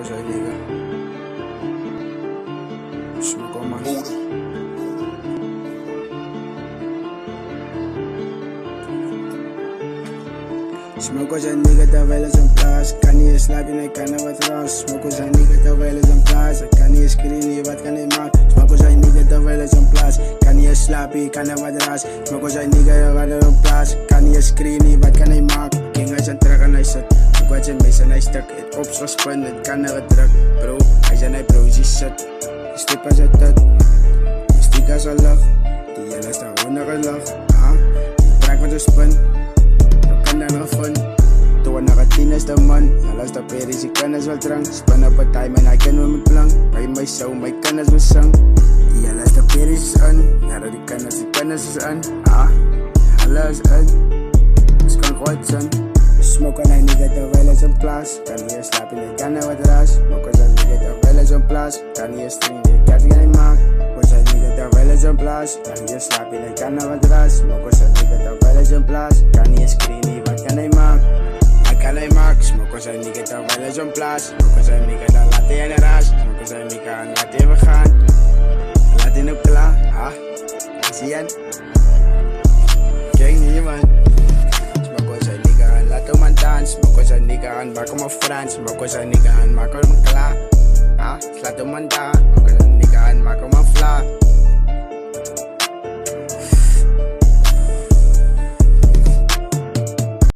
smoke with a nigga. Smoke on my Buddha. Smoke with a nigga terwijl het een plaats. Kan niet eens slapen, nee, kan er wat raas. Smoke with a nigga terwijl het een plaats. Kan niet eens screenen, wat kan hij maken? Smoke with a nigga terwijl het een plaats. Kan niet eens slapen, kan er wat raas. Smoke with a nigga terwijl het een plaats. Kan niet eens screenen, wat kan hij maken? King is een trek en hij zit. Ik wat je mis en hij stuk. Het opgespannen, het kan er wat druk. Bro, hij zijn hij bro, die shit. Die stip als het dat. Die stiek als een lach. Die jelle is daar gewoon een lach. Die brak met een spin. Kan dan nog fun. Toen naar het 10 is de man. Alles dat per is, ik kan is wel drank. Span op het time en hij kan met mijn plank. Bij mij zo, mij kan is mijn zang. Die alles dat per is aan. Ja, dat die kennis is aan. Alles aan. Dus kan goed zijn. Smoke on een nigga terwijl het een plaats. Kan niet eens slapen, ik kan er wat raas. Smoke on een nigga terwijl het een plaats. Kan niet eens drinken, ik kan het niet maken. Smoke on een nigga terwijl het een plaats. Kan niet eens slapen, ik kan er wat raas. Smoke on een nigga terwijl het een plaats. Kan niet eens screenen, wat kan hij maken? Wat kan hij maken? Smoke on een nigga terwijl het een plaats. Smoke on een nigga, dan laat hij in de raas. Smoke on een nigga, dan laat hij weer gaan. Laat hij nu klaar, zie je? Kijk niet man. Laat hem dans, smoke with a nigga and back on my friends. Smoke with a nigga and maak hem klaar. Laat hem aan, smoke with a nigga and maak hem fly.